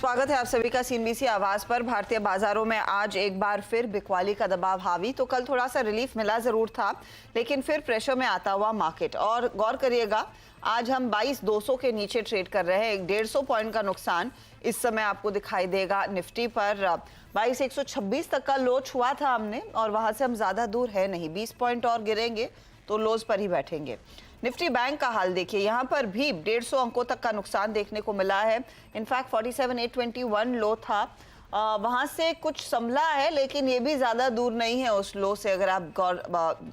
स्वागत है आप सभी का सीएनबीसी आवाज पर। भारतीय बाजारों में आज एक बार फिर बिकवाली का दबाव हावी। तो कल थोड़ा सा रिलीफ मिला जरूर था, लेकिन फिर प्रेशर में आता हुआ मार्केट। और गौर करिएगा, आज हम 22,200 के नीचे ट्रेड कर रहे हैं। एक 150 पॉइंट का नुकसान इस समय आपको दिखाई देगा। निफ्टी पर 22,126 तक का लो छुआ था हमने, और वहां से हम ज्यादा दूर है नहीं। 20 पॉइंट और गिरेंगे तो लोज पर ही बैठेंगे। निफ्टी बैंक का हाल देखिए, यहाँ पर भी 150 अंकों तक का नुकसान देखने को मिला है। इनफैक्ट 47,821 लो था, वहां से कुछ संभला है, लेकिन ये भी ज्यादा दूर नहीं है उस लो से, अगर आप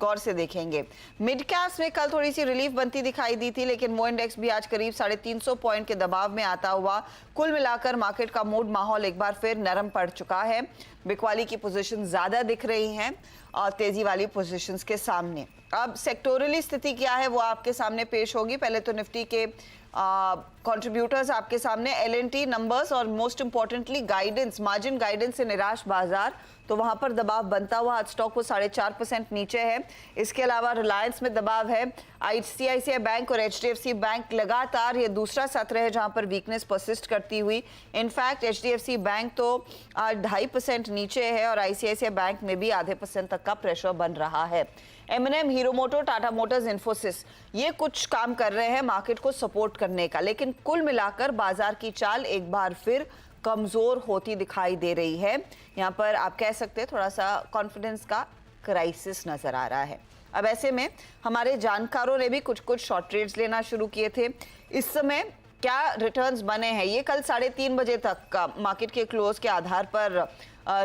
गौर से देखेंगे। मिड कैप्स में कल थोड़ी सी रिलीफ बनती दिखाई दी थी, लेकिन वो इंडेक्स भी आज करीब 350 पॉइंट के दबाव में आता हुआ। कुल मिलाकर मार्केट का मूड माहौल एक बार फिर नरम पड़ चुका है। बिकवाली की पोजीशन ज्यादा दिख रही हैं और तेजी वाली पोजीशंस के सामने। अब सेक्टोरली स्थिति क्या है वो आपके सामने पेश होगी। पहले तो निफ्टी के कंट्रीब्यूटर्स आपके सामने, एलएनटी नंबर्स और most importantly guidance, margin guidance से निराश बाजार, तो वहां पर दबाव बनता हुआ आज स्टॉक को 4.5% नीचे है। इसके अलावा रिलायंस में दबाव है। आईसीआईसीआई बैंक और एचडीएफसी बैंक लगातार ये दूसरा सत्र है जहां पर वीकनेस परसिस्ट करती हुई। इनफैक्ट एचडीएफसी बैंक तो आज 2.5% नीचे है और आईसीआईसीआई बैंक में भी आधे % तक का प्रेशर बन रहा है। एमएनएम, हीरो मोटो, टाटा मोटर्स, इन्फोसिस ये कुछ काम कर रहे हैं मार्केट को सपोर्ट करने का, लेकिन कुल मिलाकर बाजार की चाल एक बार फिर कमजोर होती दिखाई दे रही है। यहाँ पर आप कह सकते हैं थोड़ा सा कॉन्फिडेंस का क्राइसिस नजर आ रहा है। अब ऐसे में हमारे जानकारों ने भी कुछ शॉर्ट ट्रेड्स लेना शुरू किए थे। इस समय क्या रिटर्न्स बने हैं, ये कल 3:30 बजे तक का मार्केट के क्लोज के आधार पर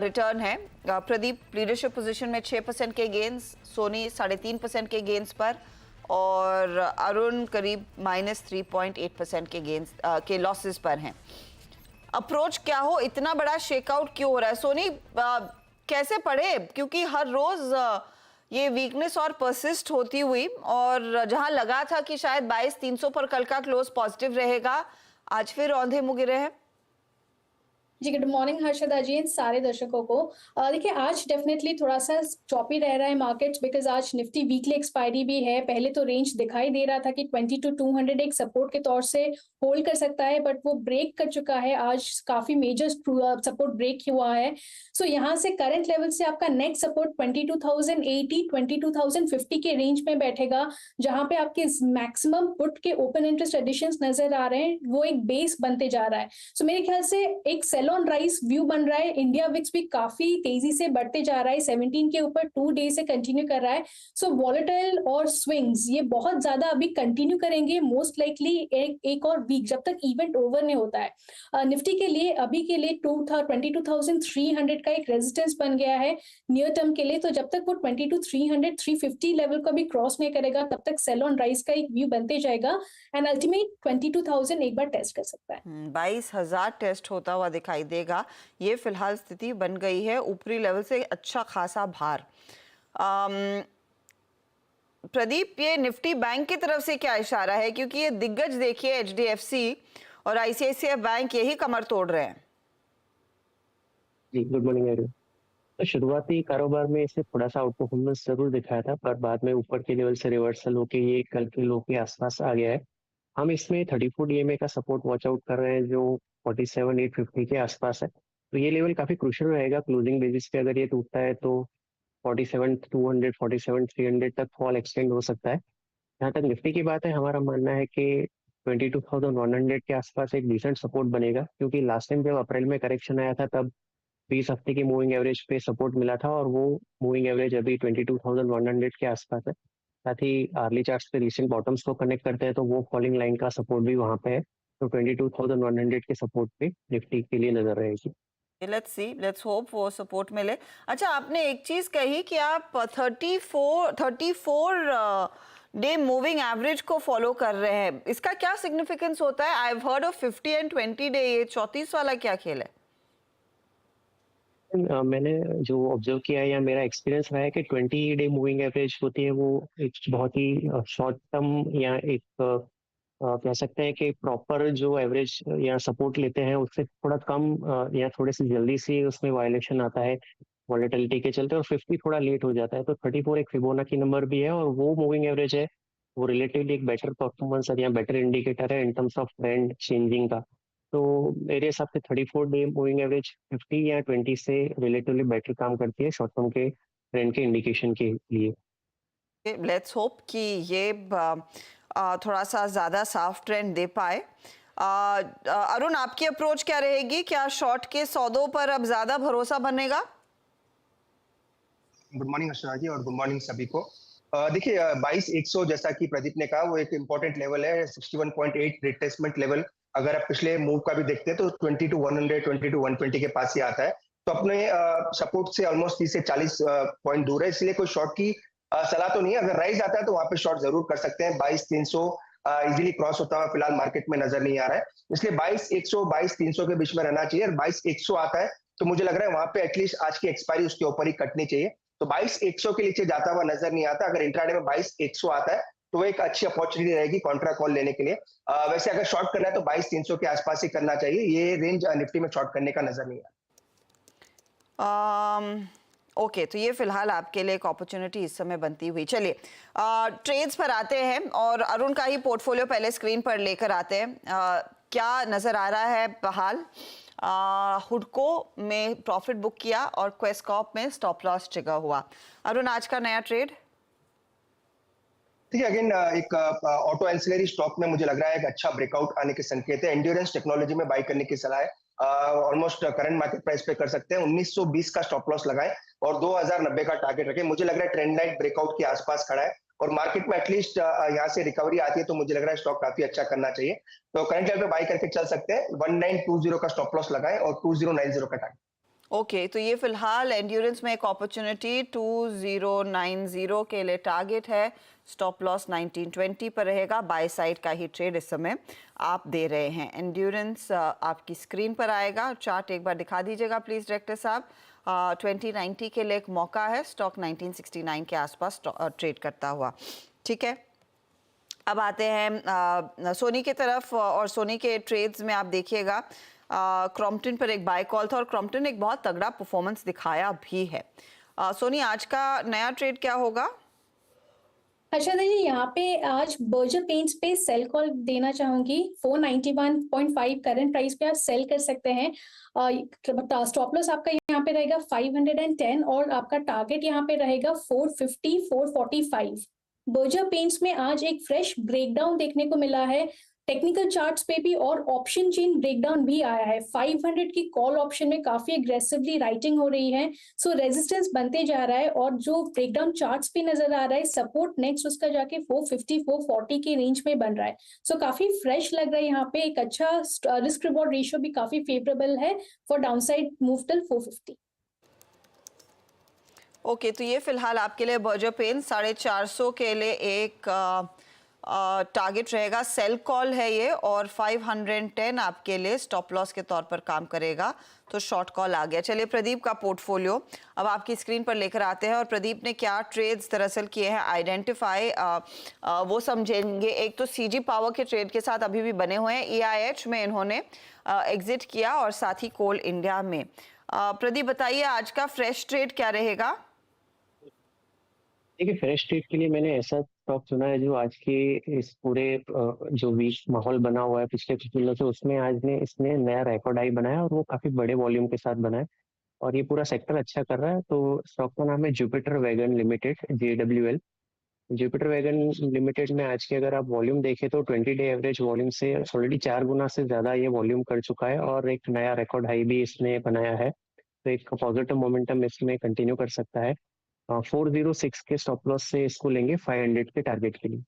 रिटर्न है। प्रदीप लीडरशिप पोजीशन में 6% के गेन्स, सोनी 3.5% के गेन्स पर, और अरुण करीब -3.8% के गेन्स के लॉसेस पर हैं। अप्रोच क्या हो, इतना बड़ा शेकआउट क्यों हो रहा है सोनी, कैसे पढ़े? क्योंकि हर रोज ये वीकनेस और परसिस्ट होती हुई, और जहां लगा था कि शायद 22,300 पर कल का क्लोज पॉजिटिव रहेगा, आज फिर औंधे मुँह गिरे हैं। जी, गुड मॉर्निंग हर्षदा जी, इन सारे दर्शकों को। देखिए, आज डेफिनेटली थोड़ा सा चॉपी रह रहा है मार्केट, बिकॉज आज निफ्टी वीकली एक्सपायरी भी है। पहले तो रेंज दिखाई दे रहा था कि 22,200 एक सपोर्ट के तौर से होल्ड कर सकता है, बट वो ब्रेक कर चुका है। आज काफी मेजर सपोर्ट ब्रेक हुआ है। सो यहाँ से करंट लेवल से आपका नेक्स्ट सपोर्ट 22,080, 22,050 के रेंज में बैठेगा, जहां पे आपके मैक्सिमम पुट के ओपन इंटरेस्ट एडिशंस नजर आ रहे हैं। वो एक बेस बनते जा रहा है। सो मेरे ख्याल से एक सेल ऑन राइज व्यू बन रहा है। इंडिया विक्स भी काफी तेजी से बढ़ते जा रहा है, 17 के ऊपर 2 डे से कंटिन्यू कर रहा है। सो वॉलेटाइल और स्विंग्स ये बहुत ज्यादा अभी कंटिन्यू करेंगे, मोस्ट लाइकली एक और वीक, जब तक इवेंट ओवर नहीं होता है। निफ्टी के लिए अभी के लिए 22,300 का एक रेजिस्टेंस बन गया है नियर टर्म के लिए। तो जब तक वो 22,300 350 लेवल को भी क्रॉस नहीं करेगा, तब तक सेल ऑन राइज का एक व्यू बनते जाएगा, एंड अल्टीमेट 22,000 एक बार टेस्ट कर सकता है। 22,000 टेस्ट होता हुआ दिखाई देगा। ये फिलहाल स्थिति बन गई है। ऊपरी लेवल से अच्छा खासा भार। प्रदीप, ये निफ्टी बैंक की तरफ से क्या इशारा है? क्योंकि ये दिग्गज देखिए, एचडीएफसी और आईसीआईसीआई बैंक यही कमर तोड़ रहे हैं। जी, गुड मॉर्निंग। तो शुरुआती कारोबार में इसे थोड़ा सा आउट परफॉर्मेंस जरूर दिखाया था, पर बाद में ऊपर के लेवल से रिवर्सल होके ये कल के लो के आसपास आ गया है। हम इसमें 34 डीएमए का सपोर्ट वॉच आउट कर रहे हैं, जो 47,850 के आसपास है। तो ये लेवल काफी क्रूशियल रहेगा क्लोजिंग बेसिस पे। अगर ये टूटता है तो 47,200, 47,300 तक फॉल एक्सटेंड हो सकता है। जहाँ तक निफ्टी की बात है, हमारा मानना है कि 22,100 के आसपास एक डिसेंट सपोर्ट बनेगा, क्योंकि लास्ट टाइम जब अप्रैल में करेक्शन आया था तब 20 हफ्ते की मूविंग एवरेज पे सपोर्ट मिला था, और वो मूविंग एवरेज अभी 22,100 के आसपास है। साथ ही आर्ली चार्ट्स पे रिसेंट बॉटम्स को कनेक्ट करते हैं तो वो फॉलिंग लाइन का सपोर्ट भी वहां पे है। तो 22,100 के सपोर्ट पे निफ्टी के लिए नजर रहेगी। लेट्स सी, लेट्स होप वो सपोर्ट मिले। अच्छा, आपने एक चीज कही कि आप 34 डे मूविंग एवरेज को फॉलो कर रहे हैं, इसका क्या सिग्निफिकेंस होता है? I have heard of 50 and 20 day, ये 34 वाला क्या खेल है? मैंने जो ऑब्जर्व किया है या मेरा एक्सपीरियंस रहा है कि 20 डे मूविंग एवरेज होती है, वो एक बहुत ही शॉर्ट टर्म या एक कह सकते हैं कि प्रॉपर जो एवरेज या सपोर्ट लेते हैं उससे थोड़ा कम या थोड़े से जल्दी से उसमें वायलेशन आता है वॉलेटिलिटी के चलते, और 50 थोड़ा लेट हो जाता है। तो 34 एक फिबोनाची नंबर भी है, और वो मूविंग एवरेज है, वो रिलेटिवली एक बेटर परफॉर्मेंस या बेटर इंडिकेटर है in terms of trend changing का। तो मेरे हिसाब से 34 डे मूविंग एवरेज 50 या 20 से रिलेटिवली बेटर काम करती है शॉर्ट टर्म के ट्रेंड के इंडिकेशन के लिए। लेट्स होप कि ये थोड़ा सा ज़्यादा साफ ट्रेंड दे पाए। अरुण, आपकी अप्रोच क्या रहेगी? क्या शॉर्ट के सौदों पर अब ज़्यादा भरोसा बनेगा? गुड मॉर्निंग अर्चना जी और गुड मॉर्निंग सभी को। देखिए 22,100 जैसा कि प्रदीप ने कहा वो एक इम्पोर्टेंट लेवल है। 61.8 रिट्रेसमेंट लेवल अगर आप पिछले मूव का भी देखते हैं तो 20 टू 100 20 टू 120 के पास ही आता है। तो अपने सपोर्ट से ऑलमोस्ट 30 से 40 पॉइंट दूर है, इसलिए कोई शॉर्ट की सलाह तो नहीं है। अगर राइज आता है तो वहां पे शॉर्ट जरूर कर सकते हैं। 22,300 इजीली क्रॉस होता हुआ फिलहाल मार्केट में नजर नहीं आ रहा है, इसलिए 22,100 22,300 के बीच में रहना चाहिए। और 22,100 आता है तो मुझे लग रहा है वहां पे एटलीस्ट आज की एक्सपायरी उसके ऊपर ही कटनी चाहिए। तो 22,100 के नीचे जाता हुआ नजर नहीं आता। अगर इंट्राडे में 22,100 आता है तो वो एक अच्छी अपॉर्चुनिटी रहेगी कॉन्ट्रा कॉल लेने के लिए। वैसे अगर शॉर्ट करना है तो 22,300 के आसपास ही करना चाहिए। ये रेंज निफ्टी में शॉर्ट करने का नजर नहीं आता। ओके, तो ये फिलहाल आपके लिए एक अपॉर्चुनिटी इस समय बनती हुई। चलिए ट्रेड्स पर आते हैं और अरुण का ही पोर्टफोलियो पहले स्क्रीन पर लेकर आते हैं। क्या नजर आ रहा है बहाल? हुडको में प्रॉफिट बुक किया और क्वेस्कॉप में स्टॉप लॉस ट्रिगर हुआ। अरुण, आज का नया ट्रेड? देखिए अगेन एक ऑटो एंसिलरी स्टॉक में मुझे लग रहा है एक अच्छा ब्रेकआउट आने के संकेत है। एंड्योरेंस टेक्नोलॉजी में बाय करने की सलाह है। ऑलमोस्ट करंट मार्केट प्राइस पे कर सकते हैं। 1920 का स्टॉप लॉस लगाएं और 2090 का टारगेट रखें। मुझे लग रहा है ट्रेंड लाइन ब्रेकआउट के आसपास खड़ा है और मार्केट में एटलीस्ट यहाँ से रिकवरी आती है तो मुझे लग रहा है स्टॉक काफी अच्छा करना चाहिए। तो करंट लेवल पे बाय करके चल सकते हैं। 1920 का स्टॉप लॉस लगाएं और 2090 का टारगेट। ओके, तो ये फिलहाल एंड्योरेंस में एक अपॉर्चुनिटी 2090 के लिए टारगेट है। स्टॉप लॉस 1920 पर रहेगा। बाय साइड का ही ट्रेड इस समय आप दे रहे हैं। एंड्योरेंस आपकी स्क्रीन पर आएगा। चार्ट एक बार दिखा दीजिएगा प्लीज डायरेक्टर साहब। 2090 के लिए एक मौका है। स्टॉक 1969 के आसपास ट्रेड करता हुआ। ठीक है, अब आते हैं सोनी की तरफ और सोनी के ट्रेड्स में आप देखिएगा क्रॉम्पटन पर एक बाय कॉल था और क्रॉम्पटन एक बहुत तगड़ा परफॉर्मेंस दिखाया भी है। सोनी, आज का नया ट्रेड क्या होगा? अच्छा जी, यहाँ पे आज बर्जर पेंट्स पे सेल कॉल देना चाहूंगी। 491.5 करंट प्राइस पे आप सेल कर सकते हैं। स्टॉप लॉस आपका यहाँ पे रहेगा 510 और आपका टारगेट यहाँ पे रहेगा 450 445। बर्जर पेंट्स में आज एक फ्रेश ब्रेकडाउन देखने को मिला है टेक्निकल चार्ट्स पे भी और ऑप्शन चेन ब्रेकडाउन भी आया है। 500 की कॉल ऑप्शन में काफी एग्रेसिवली राइटिंग हो रही है। सो रेजिस्टेंस बनते जा रहा है और जो ब्रेकडाउन चार्ट्स पे नजर आ रहा है सपोर्ट नेक्स्ट उसका जाके 450 440 के रेंज में बन रहा है। सो काफी फ्रेश लग रहा है। यहाँ पे एक अच्छा रिस्क रिवॉर्ड रेशियो भी काफी फेवरेबल है for downside move till 450। Okay, तो ये फिलहाल आपके लिए बर्जर पेन 450 के लिए एक टारगेट रहेगा। सेल कॉल है ये और 510 आपके लिए स्टॉप लॉस के तौर पर काम करेगा। तो शॉर्ट कॉल आ गया। चलिए प्रदीप का पोर्टफोलियो अब आपकी स्क्रीन पर लेकर आते हैं और प्रदीप ने क्या ट्रेड्स दरअसल किए हैं आइडेंटिफाई वो समझेंगे। एक तो सीजी पावर के ट्रेड के साथ अभी भी बने हुए हैं। EIH में इन्होंने एग्जिट किया और साथ ही कोल इंडिया में। प्रदीप बताइए आज का फ्रेश ट्रेड क्या रहेगा? देखिए फ्रेश ट्रेड के लिए मैंने ऐसा स्टॉक चुना है जो आज के इस पूरे जो वीक माहौल बना हुआ है पिछले कुछ दिनों से उसमें आज ने इसने नया रिकॉर्ड हाई बनाया और वो काफी बड़े वॉल्यूम के साथ बनाया और ये पूरा सेक्टर अच्छा कर रहा है। तो स्टॉक का नाम है Jupiter wagon limited, JWL। Jupiter wagon limited में आज के अगर आप वॉल्यूम देखें तो 20 डे एवरेज वॉल्यूम से ऑलरेडी 4 गुना से ज्यादा ये वॉल्यूम कर चुका है और एक नया रिकॉर्ड हाई भी इसने बनाया है। तो एक पॉजिटिव मोमेंटम इसमें कंटिन्यू कर सकता है। 406 के स्टॉप लॉस से इसको लेंगे 500 के टारगेट के लिए।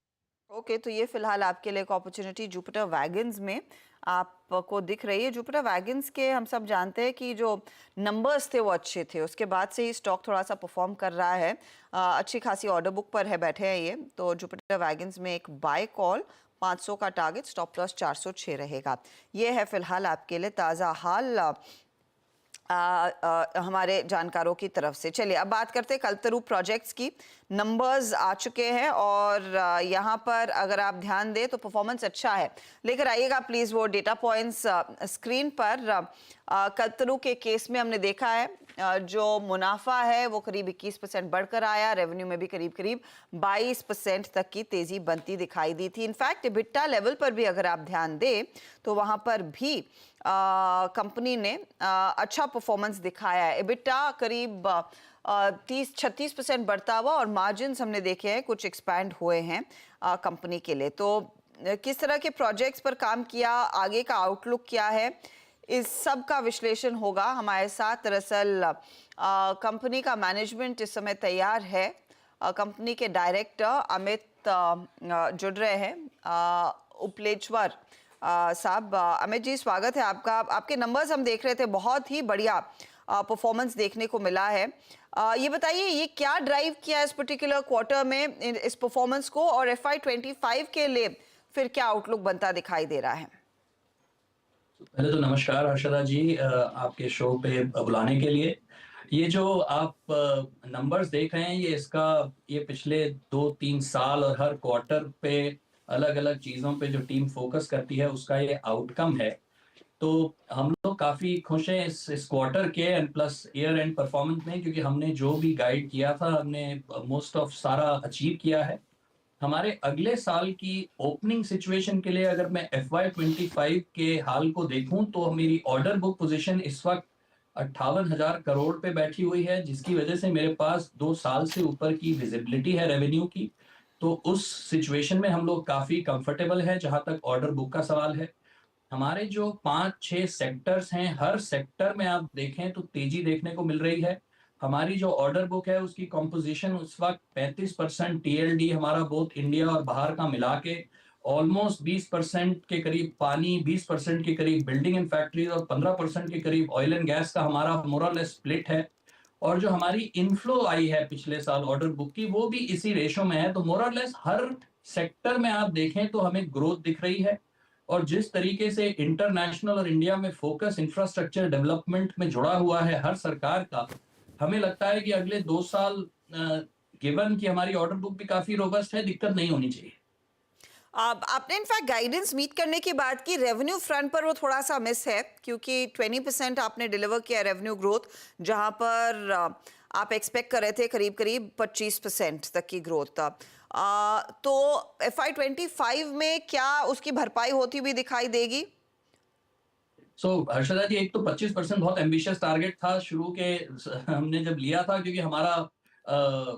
ओके, तो ये फिलहाल आपके लिए एक अपॉर्चुनिटी जुपिटर वैगन्स में आपको दिख रही है। जुपिटर वैगन्स के हम सब जानते हैं कि जो नंबर्स थे वो अच्छे थे, उसके बाद से ही स्टॉक थोड़ा सा परफॉर्म कर रहा है। अच्छी खासी ऑर्डर बुक पर है, बैठे हैं ये। तो जुपिटर वैगन्स में एक बाय कॉल, 500 का टारगेट, स्टॉप लॉस 406 रहेगा। ये है फिलहाल आपके लिए ताज़ा हाल हमारे जानकारों की तरफ से। चलिए अब बात करते हैं कल्पतरू प्रोजेक्ट्स की। नंबर्स आ चुके हैं और यहाँ पर अगर आप ध्यान दें तो परफॉर्मेंस अच्छा है। लेकर आइएगा प्लीज़ वो डेटा पॉइंट्स स्क्रीन पर। कल्पतरू के केस में हमने देखा है जो मुनाफा है वो करीब 21% बढ़कर आया। रेवेन्यू में भी करीब 22% तक की तेज़ी बनती दिखाई दी थी। इनफैक्ट EBITDA लेवल पर भी अगर आप ध्यान दें तो वहाँ पर भी कंपनी ने अच्छा परफॉर्मेंस दिखाया है। एबिटा करीब 30-36% बढ़ता हुआ और मार्जिन्स हमने देखे हैं कुछ एक्सपैंड हुए हैं कंपनी के लिए। तो किस तरह के प्रोजेक्ट्स पर काम किया, आगे का आउटलुक क्या है, इस सब का विश्लेषण होगा हमारे साथ। दरअसल कंपनी का मैनेजमेंट इस समय तैयार है। कंपनी के डायरेक्टर अमित जुड़ रहे हैं, उपलेश्वर साहब। अमित जी, स्वागत है आपका। आपके नंबर्स हम देख रहे थे, बहुत ही बढ़िया परफॉर्मेंस देखने को मिला है। ये बताइए, ये क्या ड्राइव किया इस पर्टिकुलर क्वार्टर में इस परफॉर्मेंस को, और FY25 के लिए फिर क्या आउटलुक बनता दिखाई दे रहा है? पहले तो नमस्कार हर्षदा जी, आपके शो पे बुलाने के लिए। ये जो आप नंबर्स देख रहे हैं, ये पिछले 2-3 साल और हर क्वार्टर पे अलग अलग चीज़ों पे जो टीम फोकस करती है उसका ये आउटकम है। तो हम लोग काफ़ी खुश हैं इस क्वार्टर के and plus year and performance में, क्योंकि हमने जो भी गाइड किया था हमने मोस्ट ऑफ सारा अचीव किया है। हमारे अगले साल की ओपनिंग सिचुएशन के लिए अगर मैं FY25 के हाल को देखूं तो मेरी ऑर्डर बुक पोजीशन इस वक्त 58,000 करोड़ पे बैठी हुई है, जिसकी वजह से मेरे पास 2 साल से ऊपर की विजिबिलिटी है रेवेन्यू की। तो उस सिचुएशन में हम लोग काफ़ी कंफर्टेबल है जहां तक ऑर्डर बुक का सवाल है। हमारे जो 5-6 सेक्टर्स हैं, हर सेक्टर में आप देखें तो तेजी देखने को मिल रही है। हमारी जो ऑर्डर बुक है उसकी कंपोजिशन उस वक्त 35% TLD हमारा बोथ इंडिया और बाहर का मिला के, ऑलमोस्ट 20% के करीब पानी, 20% के करीब बिल्डिंग एंड फैक्ट्रीज और 15% के करीब ऑयल एंड गैस का हमारा मोरलेस स्प्लिट है। और जो हमारी इनफ्लो आई है पिछले साल ऑर्डर बुक की, वो भी इसी रेशो में है। तो मोरलेस हर सेक्टर में आप देखें तो हमें ग्रोथ दिख रही है। और जिस तरीके से इंटरनेशनल और इंडिया में फोकस इंफ्रास्ट्रक्चर डेवलपमेंट में जुड़ा हुआ है हर सरकार का, हमें लगता है कि अगले 2 साल, गिवन कि हमारी ऑर्डर बुक भी काफी रोबस्ट है, दिक्कत नहीं होनी चाहिए। आपने इनफैक्ट गाइडेंस मीट करने की बात की, रेवेन्यू फ्रंट पर वो थोड़ा सा मिस है, क्योंकि 20% आपने डिलीवर किया रेवेन्यू ग्रोथ, जहां पर आप एक्सपेक्ट कर रहे थे करीब करीब 25% तक की ग्रोथ। तो FY25 में क्या उसकी भरपाई होती हुई दिखाई देगी? हर्षदा जी, एक तो 25% बहुत एम्बिशियस टारगेट था शुरू के हमने जब लिया था, क्योंकि हमारा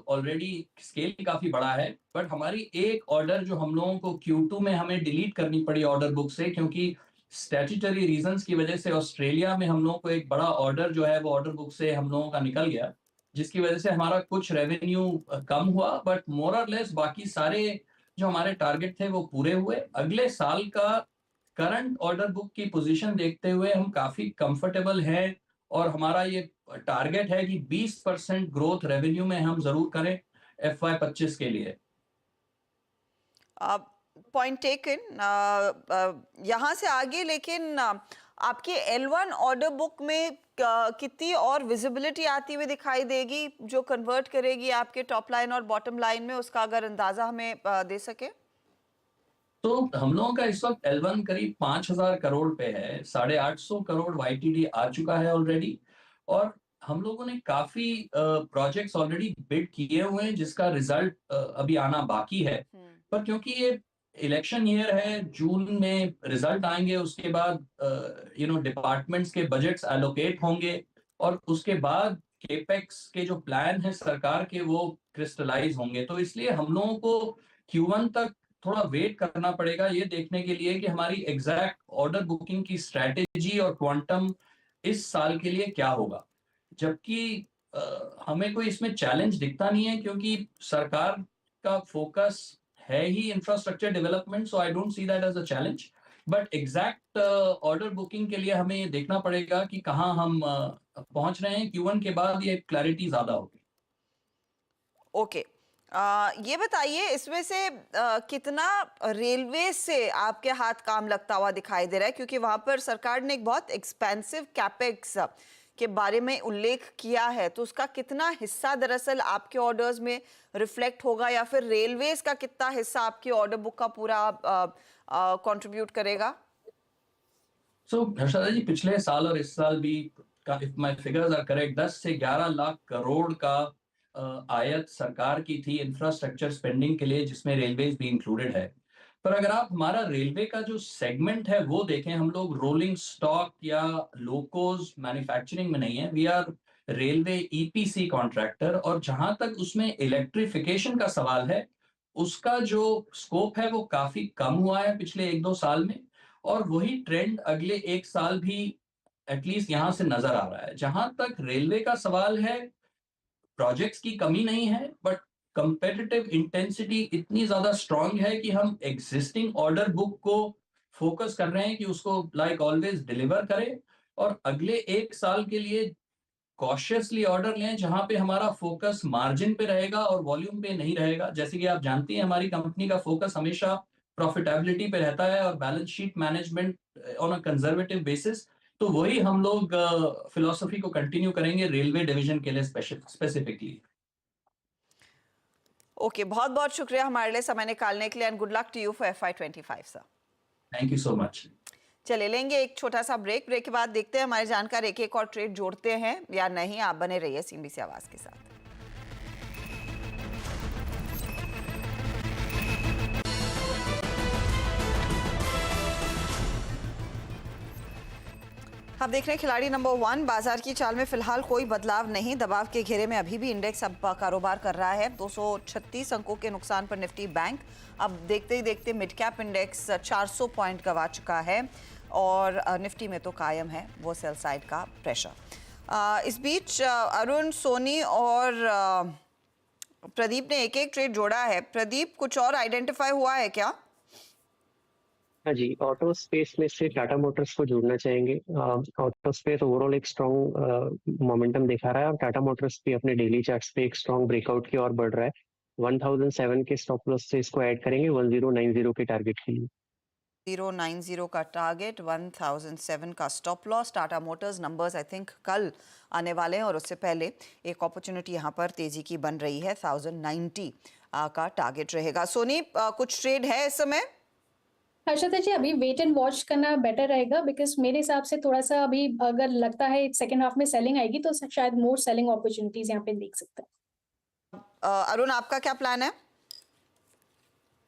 ऑलरेडी स्केल काफी बड़ा है। बट हमारी एक ऑर्डर जो हम लोगों को Q2 में हमें डिलीट करनी पड़ी ऑर्डर बुक से, क्योंकि स्टैट्यूटरी रीजंस की वजह से ऑस्ट्रेलिया में हम लोगों को एक बड़ा ऑर्डर जो है वो ऑर्डर बुक से हम लोगों का निकल गया, जिसकी वजह से हमारा कुछ रेवेन्यू कम हुआ। बट मोर और लेस बाकी सारे जो हमारे टारगेट थे वो पूरे हुए। अगले साल का करंट ऑर्डर बुक की पोजीशन देखते हुए हम काफी कंफर्टेबल हैं, और हमारा ये टारगेट है कि 20% ग्रोथ रेवेन्यू में हम जरूर करें FY25 के लिए। Point taken. यहाँ से आगे लेकिन आपकी L1 ऑर्डर बुक में कितनी और विजिबिलिटी आती हुई दिखाई देगी, जो कन्वर्ट करेगी आपके टॉप लाइन और बॉटम लाइन में, उसका अगर अंदाजा हमें दे सके? तो हम लोगों का इस वक्त L1 करीब 5,000 करोड़ पे है, 850 करोड़ YTD आ चुका है ऑलरेडी। और हम लोगों ने काफी प्रोजेक्ट्स ऑलरेडी बिड किए हुए हैं, जिसका रिजल्ट अभी आना बाकी है। पर क्योंकि ये इलेक्शन ईयर है, जून में रिजल्ट आएंगे, उसके बाद डिपार्टमेंट्स के बजट्स एलोकेट होंगे, और उसके बाद केपेक्स के जो प्लान है सरकार के वो क्रिस्टलाइज होंगे। तो इसलिए हम लोगों को Q1 तक थोड़ा वेट करना पड़ेगा ये देखने के लिए कि हमारी एग्जैक्ट ऑर्डर बुकिंग की स्ट्रैटेजी और क्वांटम इस साल के लिए क्या होगा। जबकि हमें कोई इसमें चैलेंज दिखता नहीं है, क्योंकि सरकार का फोकस है ही infrastructure development, so I don't see that as a challenge. But exact order booking के लिए हमें ये देखना पड़ेगा कि कहाँ हम पहुंच रहे हैं। Q1 के बाद ये क्लैरिटी ज्यादा होगी। ओके, ये बताइए, इसमें से कितना रेलवे से आपके हाथ काम लगता हुआ दिखाई दे रहा है, क्योंकि वहां पर सरकार ने एक बहुत एक्सपेंसिव कैपेक्स के बारे में उल्लेख किया है, तो उसका कितना हिस्सा दरअसल आपके ऑर्डर्स में रिफ्लेक्ट होगा, या फिर रेलवेज का कितना हिस्सा आपकी ऑर्डर बुक का पूरा कंट्रीब्यूट करेगा? हर्षदा जी, पिछले साल और इस साल भी, if my figures are correct, 10 से 11 लाख करोड़ का आयत सरकार की थी इंफ्रास्ट्रक्चर स्पेंडिंग के लिए, जिसमें रेलवेज भी इंक्लूडेड है। पर अगर आप हमारा रेलवे का जो सेगमेंट है वो देखें, हम लोग रोलिंग स्टॉक या लोकोज मैन्युफैक्चरिंग में नहीं है, we are railway EPC contractor. और जहां तक उसमें इलेक्ट्रिफिकेशन का सवाल है, उसका जो स्कोप है वो काफी कम हुआ है पिछले 1-2 साल में, और वही ट्रेंड अगले 1 साल भी एटलीस्ट यहां से नजर आ रहा है। जहां तक रेलवे का सवाल है, प्रोजेक्ट्स की कमी नहीं है, बट कंपेटिटिव इंटेंसिटी इतनी ज्यादा स्ट्रांग है कि हम एग्जिस्टिंग ऑर्डर बुक को फोकस कर रहे हैं कि उसको लाइक ऑलवेज डिलीवर करें, और अगले 1 साल के लिए कॉशियसली ऑर्डर लें, जहां पे हमारा फोकस मार्जिन पे रहेगा और वॉल्यूम पे नहीं रहेगा। जैसे कि आप जानती हैं, हमारी कंपनी का फोकस हमेशा प्रॉफिटेबिलिटी पे रहता है और balance sheet management on a conservative basis. तो वही हम लोग फिलॉसफी को कंटिन्यू करेंगे रेलवे डिवीजन के लिए स्पेसिफिकली। ओके, बहुत बहुत शुक्रिया हमारे लिए समय निकालने के लिए, and good luck to you for FY25 sir. Thank you so much. चलिए लेंगे एक छोटा सा ब्रेक के बाद देखते हैं हमारे जानकार एक और ट्रेड जोड़ते हैं या नहीं। आप बने रहिए CNBC आवाज के साथ। आप देख रहे हैं खिलाड़ी नंबर 1। बाजार की चाल में फिलहाल कोई बदलाव नहीं, दबाव के घेरे में अभी भी इंडेक्स अब कारोबार कर रहा है। 236 अंकों के नुकसान पर निफ्टी बैंक अब देखते ही देखते मिड कैप इंडेक्स 400 पॉइंट गंवा चुका है, और निफ्टी में तो कायम है वो सेल साइड का प्रेशर। इस बीच अरुण, सोनी और प्रदीप ने एक ट्रेड जोड़ा है। प्रदीप, कुछ और आइडेंटिफाई हुआ है क्या? हाँ जी, ऑटो स्पेस में से टाटा मोटर्स को जोड़ना चाहेंगे। ऑटो स्पेस ओवरऑल एक स्ट्रॉन्ग मोमेंटम दिखा रहा है, और टाटा मोटर्स भी अपने डेली चार्ट्स पे एक स्ट्रॉन्ग ब्रेकआउट की ओर बढ़ रहा है। 1007 के स्टॉप लॉस से इसको ऐड करेंगे 1090 के टारगेट के लिए। 090 का टारगेट, 1007 का stop loss. Tata Motors numbers I think कल आने वाले हैं, और उससे पहले एक अपॉर्चुनिटी यहाँ पर तेजी की बन रही है। 1090 का टारगेट रहेगा। सोनी, कुछ ट्रेड है इस समय? हर्षदा जी, अभी वेट एंड वॉच करना बेटर रहेगा, बिकॉज मेरे हिसाब से थोड़ा सा अभी अगर लगता है सेकेंड हाफ में सेलिंग आएगी तो शायद मोर सेलिंग अपॉर्चुनिटीज यहाँ पे देख सकते हैं। अरुण, आपका क्या प्लान है?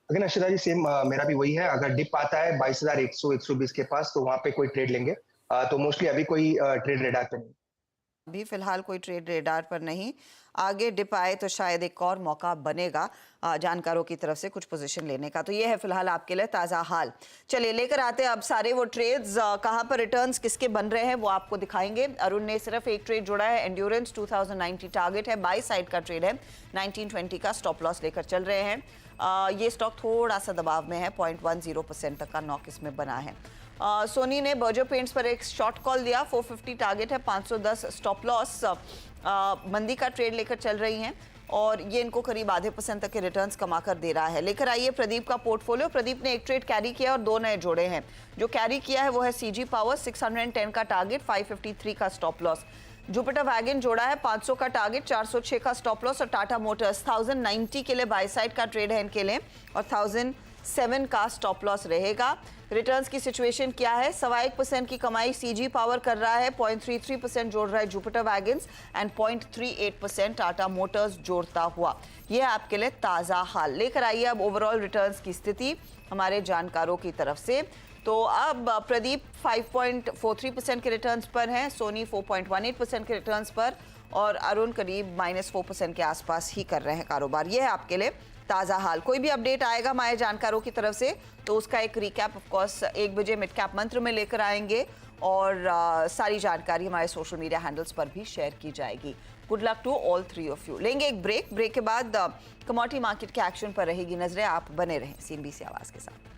अगर अर्षदा जी सेम मेरा भी वही है। अगर डिप आता है 22,100-120 के पास, तो वहां पे कोई ट्रेड लेंगे। तो मोस्टली अभी कोई ट्रेड रेडार पे नहीं। अभी फिलहाल कोई ट्रेड रेडार पर नहीं। आगे डिप आए तो शायद एक और मौका बनेगा जानकारों की तरफ से कुछ पोजीशन लेने का। तो ये है फिलहाल आपके लिए ताज़ा हाल। चलिए लेकर आते हैं अब सारे वो ट्रेड्स, कहाँ पर रिटर्न्स किसके बन रहे हैं वो आपको दिखाएंगे। अरुण ने सिर्फ एक ट्रेड जोड़ा है, एंड्योरेंस 2090 टारगेट है, बाई साइड का ट्रेड है, 1920 का स्टॉप लॉस लेकर चल रहे हैं। ये स्टॉक थोड़ा सा दबाव में है, 0.10% तक का नॉक इसमें बना है। सोनी ने बर्जर पेंट्स पर एक शॉर्ट कॉल दिया, 450 टारगेट है, 510 स्टॉप लॉस। मंदी का ट्रेड लेकर चल रही हैं, और ये इनको करीब आधे % तक के रिटर्न्स कमा कर दे रहा है। लेकर आइए प्रदीप का पोर्टफोलियो। प्रदीप ने एक ट्रेड कैरी किया और 2 नए जोड़े हैं। जो कैरी किया है वो है CG पावर, 610 का टारगेट, 553 का स्टॉप लॉस। जुपिटर वैगन जोड़ा है, 500 का टारगेट, 406 का स्टॉप लॉस। और टाटा मोटर्स 1090 के लिए बाई साइड का ट्रेड है इनके लिए, और 1007 का स्टॉप लॉस रहेगा। रिटर्न्स की सिचुएशन क्या है? 1.25% की कमाई CG पावर कर रहा है, 0.33% जोड़ रहा है Jupiter wagons, and 0.38% Tata Motors जोड़ता हुआ। ये है आपके लिए ताज़ा हाल। लेकर आइए अब ओवरऑल रिटर्न्स की स्थिति हमारे जानकारों की तरफ से। तो अब प्रदीप 5.43% के रिटर्न्स पर हैं, सोनी 4.18% के रिटर्न्स पर, और अरुण करीब -4% के आसपास ही कर रहे हैं कारोबार। ये है आपके लिए ताज़ा हाल। कोई भी अपडेट आएगा हमारे जानकारों की तरफ से तो उसका एक रिकैप ऑफ कोर्स 1 बजे मिड कैप मंत्र में लेकर आएंगे, और सारी जानकारी हमारे सोशल मीडिया हैंडल्स पर भी शेयर की जाएगी। Good luck to all 3 of you. लेंगे एक ब्रेक के बाद कमोडिटी मार्केट के एक्शन पर रहेगी नजरें। आप बने रहें CNBC आवाज़ के साथ।